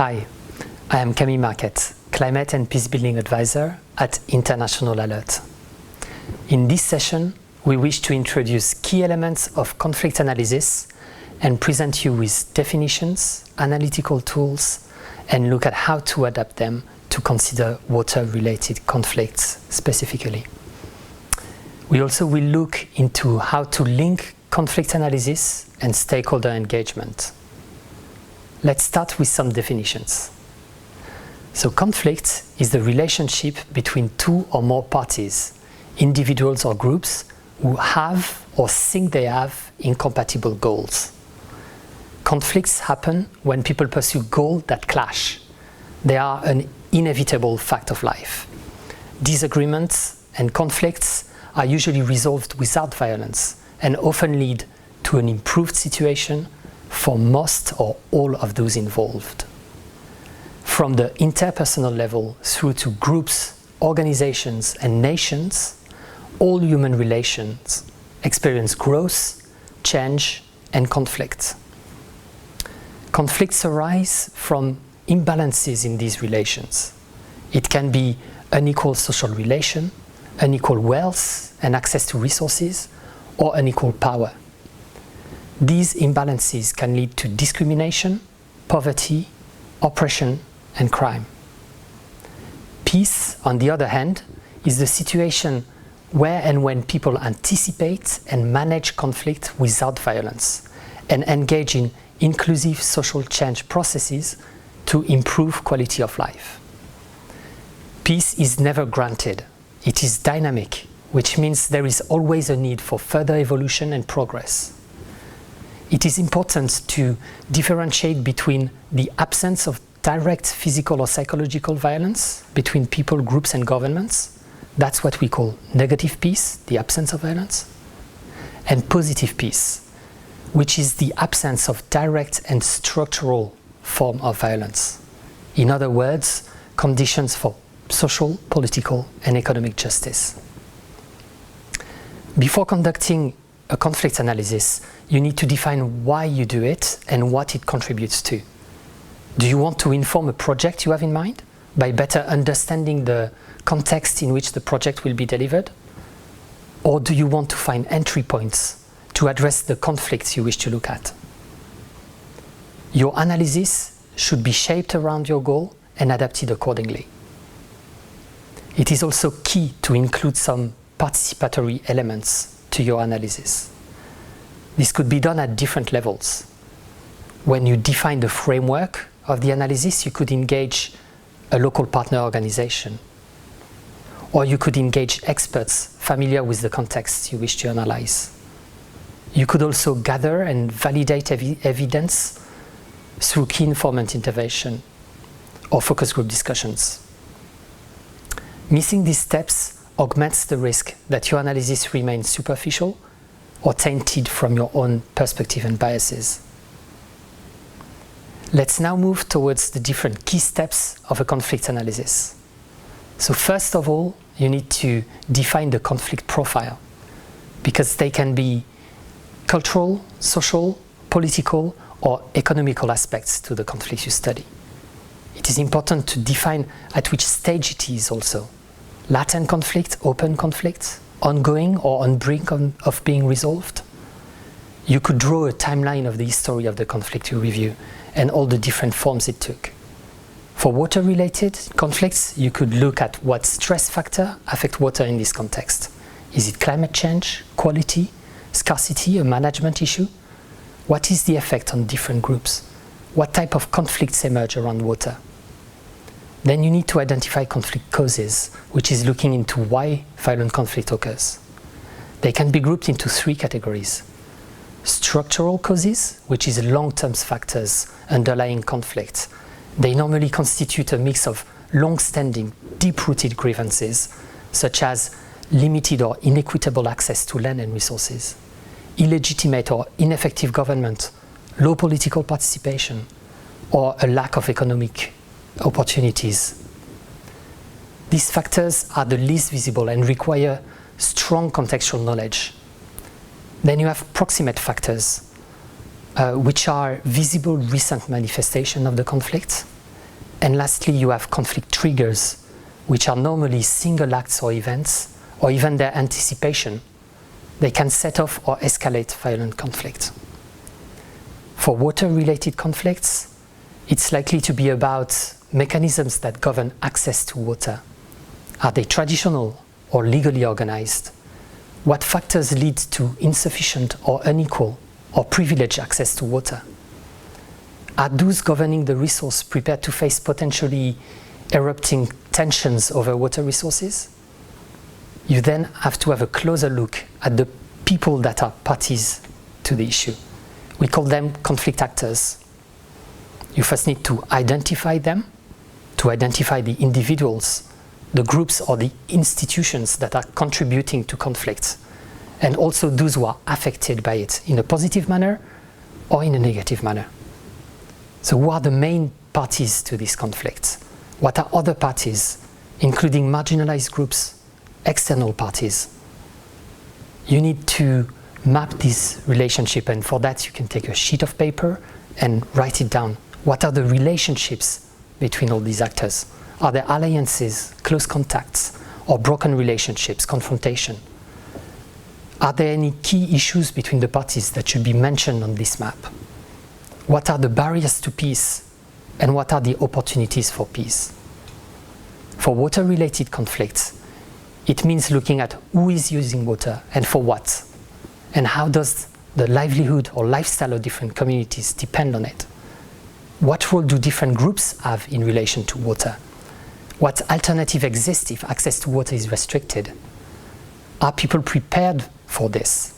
Hi, I am Camille Marquette, Climate and Peacebuilding Advisor at International Alert. In this session, we wish to introduce key elements of conflict analysis and present you with definitions, analytical tools, and look at how to adapt them to consider water-related conflicts specifically. We also will look into how to link conflict analysis and stakeholder engagement. Let's start with some definitions. So conflict is the relationship between two or more parties, individuals or groups, who have or think they have incompatible goals. Conflicts happen when people pursue goals that clash. They are an inevitable fact of life. Disagreements and conflicts are usually resolved without violence and often lead to an improved situation for most or all of those involved. From the interpersonal level through to groups, organizations, and nations, all human relations experience growth, change, and conflict. Conflicts arise from imbalances in these relations. It can be unequal social relation, unequal wealth and access to resources, or unequal power. These imbalances can lead to discrimination, poverty, oppression, and crime. Peace, on the other hand, is the situation where and when people anticipate and manage conflict without violence and engage in inclusive social change processes to improve quality of life. Peace is never granted. It is dynamic, which means there is always a need for further evolution and progress. It is important to differentiate between the absence of direct physical or psychological violence between people, groups, and governments. That's what we call negative peace, the absence of violence, and positive peace, which is the absence of direct and structural form of violence. In other words, conditions for social, political, and economic justice. Before conducting a conflict analysis, you need to define why you do it and what it contributes to. Do you want to inform a project you have in mind by better understanding the context in which the project will be delivered? Or do you want to find entry points to address the conflicts you wish to look at? Your analysis should be shaped around your goal and adapted accordingly. It is also key to include some participatory elements to your analysis. This could be done at different levels. When you define the framework of the analysis, you could engage a local partner organization, or you could engage experts familiar with the context you wish to analyze. You could also gather and validate evidence through key informant intervention or focus group discussions. Missing these steps augments the risk that your analysis remains superficial or tainted from your own perspective and biases. Let's now move towards the different key steps of a conflict analysis. So first of all, you need to define the conflict profile, because they can be cultural, social, political, or economical aspects to the conflict you study. It is important to define at which stage it is also. Latent conflict, open conflict, ongoing or on brink of being resolved. You could draw a timeline of the history of the conflict you review and all the different forms it took. For water-related conflicts, you could look at what stress factor affect water in this context. Is it climate change, quality, scarcity, a management issue? What is the effect on different groups? What type of conflicts emerge around water? Then you need to identify conflict causes, which is looking into why violent conflict occurs. They can be grouped into three categories. Structural causes, which is long-term factors underlying conflict. They normally constitute a mix of long-standing, deep-rooted grievances, such as limited or inequitable access to land and resources, illegitimate or ineffective government, low political participation, or a lack of economic opportunities. These factors are the least visible and require strong contextual knowledge. Then you have proximate factors, which are visible recent manifestation of the conflict And lastly, you have conflict triggers, which are normally single acts or events, or even their anticipation. They can set off or escalate violent conflict. For water-related conflicts, it's likely to be about mechanisms that govern access to water. Are they traditional or legally organized? What factors lead to insufficient or unequal or privileged access to water? Are those governing the resource prepared to face potentially erupting tensions over water resources? You then have to have a closer look at the people that are parties to the issue. We call them conflict actors. You first need to identify them, to identify the individuals, the groups or the institutions that are contributing to conflict, and also those who are affected by it in a positive manner or in a negative manner. So who are the main parties to this conflict? What are other parties, including marginalized groups, external parties? You need to map this relationship, and for that you can take a sheet of paper and write it down. What are the relationships between all these actors? Are there alliances, close contacts, or broken relationships, confrontation? Are there any key issues between the parties that should be mentioned on this map? What are the barriers to peace, and what are the opportunities for peace? For water-related conflicts, it means looking at who is using water and for what, and how does the livelihood or lifestyle of different communities depend on it. What role do different groups have in relation to water? What alternative exists if access to water is restricted? Are people prepared for this?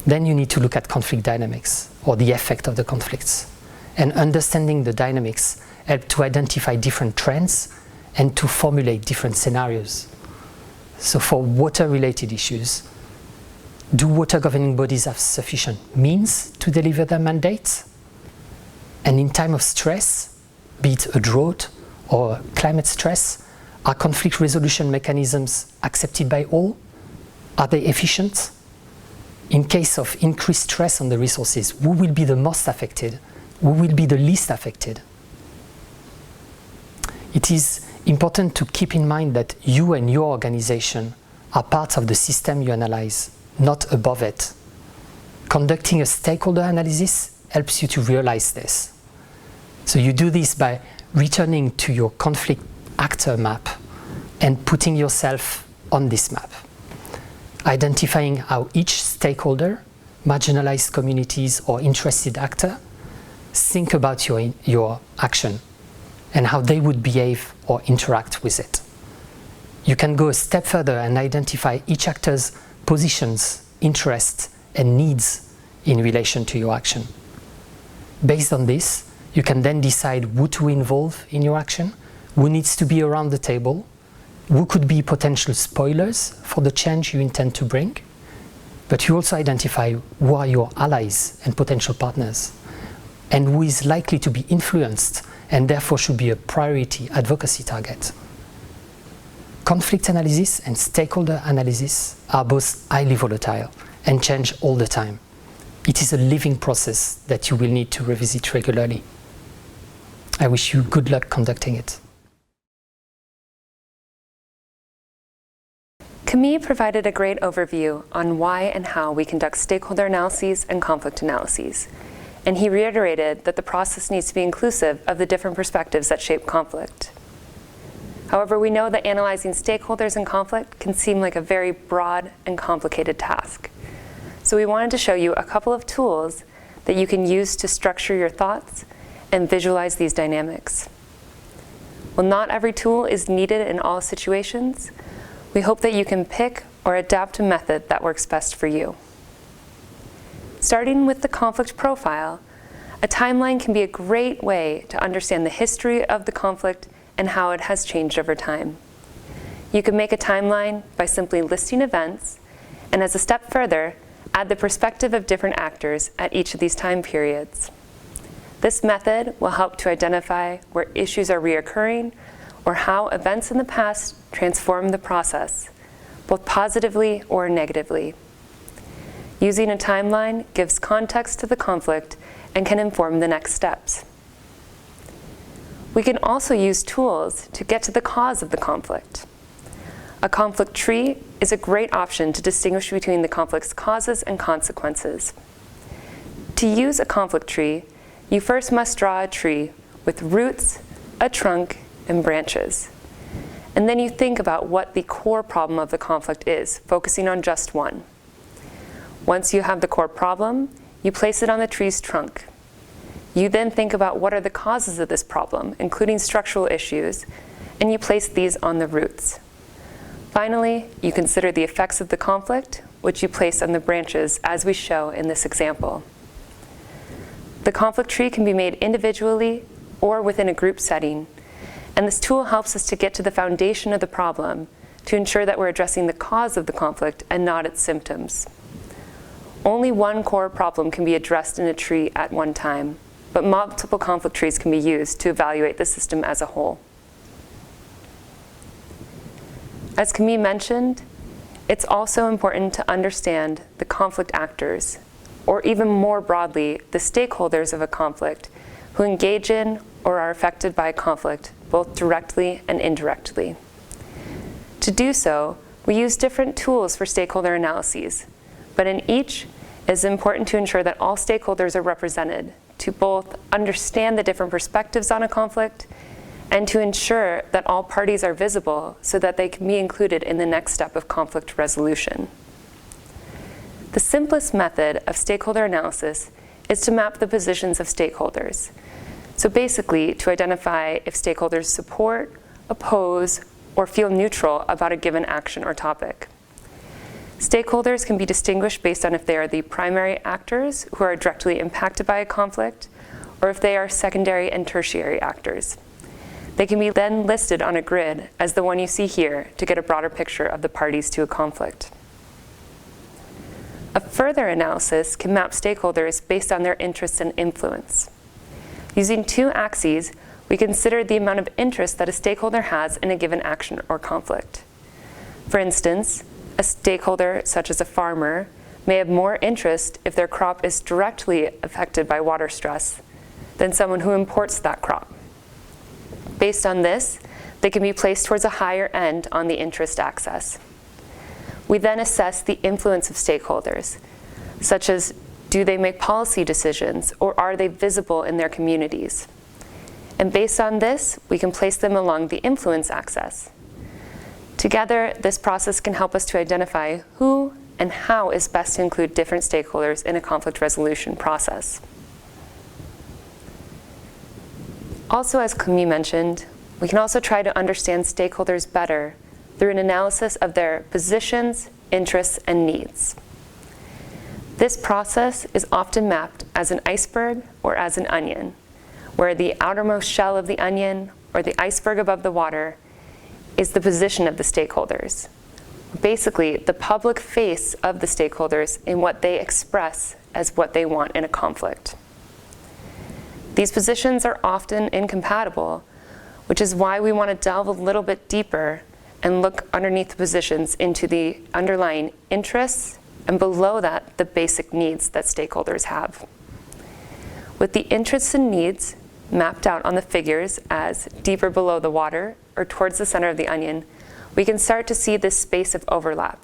Then you need to look at conflict dynamics, or the effect of the conflicts. And understanding the dynamics help to identify different trends and to formulate different scenarios. So for water-related issues, do water governing bodies have sufficient means to deliver their mandates? And in time of stress, be it a drought or climate stress, are conflict resolution mechanisms accepted by all? Are they efficient? In case of increased stress on the resources, who will be the most affected? Who will be the least affected? It is important to keep in mind that you and your organization are part of the system you analyze, not above it. Conducting a stakeholder analysis helps you to realize this. So you do this by returning to your conflict actor map and putting yourself on this map. Identifying how each stakeholder, marginalized communities or interested actor think about your action and how they would behave or interact with it. You can go a step further and identify each actor's positions, interests, and needs in relation to your action. Based on this, you can then decide who to involve in your action, who needs to be around the table, who could be potential spoilers for the change you intend to bring, but you also identify who are your allies and potential partners, and who is likely to be influenced and therefore should be a priority advocacy target. Conflict analysis and stakeholder analysis are both highly volatile and change all the time. It is a living process that you will need to revisit regularly. I wish you good luck conducting it. Camille provided a great overview on why and how we conduct stakeholder analyses and conflict analyses. And he reiterated that the process needs to be inclusive of the different perspectives that shape conflict. However, we know that analyzing stakeholders in conflict can seem like a very broad and complicated task. So we wanted to show you a couple of tools that you can use to structure your thoughts and visualize these dynamics. While not every tool is needed in all situations, we hope that you can pick or adapt a method that works best for you. Starting with the conflict profile, a timeline can be a great way to understand the history of the conflict and how it has changed over time. You can make a timeline by simply listing events, and as a step further, add the perspective of different actors at each of these time periods. This method will help to identify where issues are reoccurring or how events in the past transform the process, both positively or negatively. Using a timeline gives context to the conflict and can inform the next steps. We can also use tools to get to the cause of the conflict. A conflict tree is a great option to distinguish between the conflict's causes and consequences. To use a conflict tree, you first must draw a tree with roots, a trunk, and branches. And then you think about what the core problem of the conflict is, focusing on just one. Once you have the core problem, you place it on the tree's trunk. You then think about what are the causes of this problem, including structural issues, and you place these on the roots. Finally, you consider the effects of the conflict, which you place on the branches, as we show in this example. The conflict tree can be made individually or within a group setting, and this tool helps us to get to the foundation of the problem to ensure that we're addressing the cause of the conflict and not its symptoms. Only one core problem can be addressed in a tree at one time, but multiple conflict trees can be used to evaluate the system as a whole. As Camille mentioned, it's also important to understand the conflict actors, or even more broadly, the stakeholders of a conflict who engage in or are affected by a conflict, both directly and indirectly. To do so, we use different tools for stakeholder analyses, but in each, it is important to ensure that all stakeholders are represented to both understand the different perspectives on a conflict and to ensure that all parties are visible so that they can be included in the next step of conflict resolution. The simplest method of stakeholder analysis is to map the positions of stakeholders. So basically, to identify if stakeholders support, oppose, or feel neutral about a given action or topic. Stakeholders can be distinguished based on if they are the primary actors who are directly impacted by a conflict, or if they are secondary and tertiary actors. They can be then listed on a grid as the one you see here to get a broader picture of the parties to a conflict. A further analysis can map stakeholders based on their interests and influence. Using two axes, we consider the amount of interest that a stakeholder has in a given action or conflict. For instance, a stakeholder, such as a farmer, may have more interest if their crop is directly affected by water stress than someone who imports that crop. Based on this, they can be placed towards a higher end on the interest axis. We then assess the influence of stakeholders, such as do they make policy decisions or are they visible in their communities? And based on this, we can place them along the influence axis. Together, this process can help us to identify who and how is best to include different stakeholders in a conflict resolution process. Also, as Camille mentioned, we can also try to understand stakeholders better through an analysis of their positions, interests, and needs. This process is often mapped as an iceberg or as an onion, where the outermost shell of the onion, or the iceberg above the water, is the position of the stakeholders. Basically, the public face of the stakeholders in what they express as what they want in a conflict. These positions are often incompatible, which is why we want to delve a little bit deeper and look underneath the positions into the underlying interests, and below that, the basic needs that stakeholders have. With the interests and needs mapped out on the figures as deeper below the water or towards the center of the onion, we can start to see this space of overlap.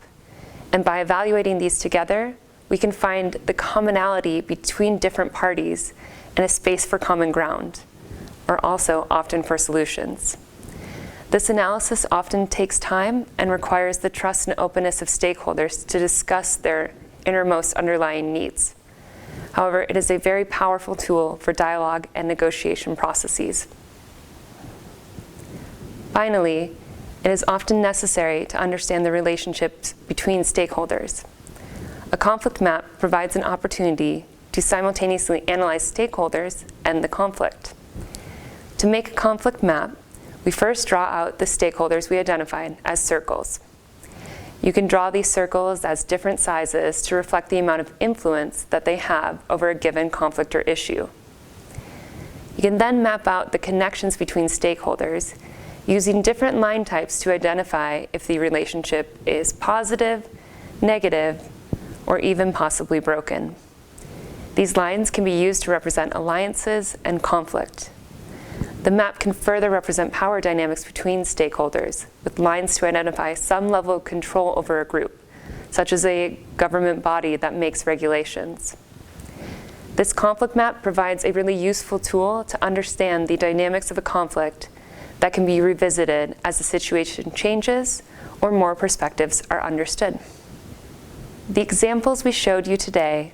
And by evaluating these together, we can find the commonality between different parties and a space for common ground, or also often for solutions. This analysis often takes time and requires the trust and openness of stakeholders to discuss their innermost underlying needs. However, it is a very powerful tool for dialogue and negotiation processes. Finally, it is often necessary to understand the relationships between stakeholders. A conflict map provides an opportunity to simultaneously analyze stakeholders and the conflict. To make a conflict map, we first draw out the stakeholders we identified as circles. You can draw these circles as different sizes to reflect the amount of influence that they have over a given conflict or issue. You can then map out the connections between stakeholders using different line types to identify if the relationship is positive, negative, or even possibly broken. These lines can be used to represent alliances and conflict. The map can further represent power dynamics between stakeholders, with lines to identify some level of control over a group, such as a government body that makes regulations. This conflict map provides a really useful tool to understand the dynamics of a conflict that can be revisited as the situation changes or more perspectives are understood. The examples we showed you today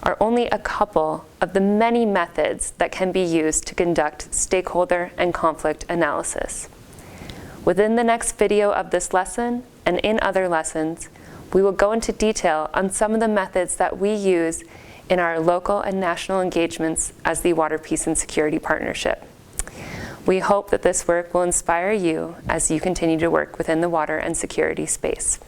are only a couple of the many methods that can be used to conduct stakeholder and conflict analysis. Within the next video of this lesson and in other lessons, we will go into detail on some of the methods that we use in our local and national engagements as the Water, Peace, and Security Partnership. We hope that this work will inspire you as you continue to work within the water and security space.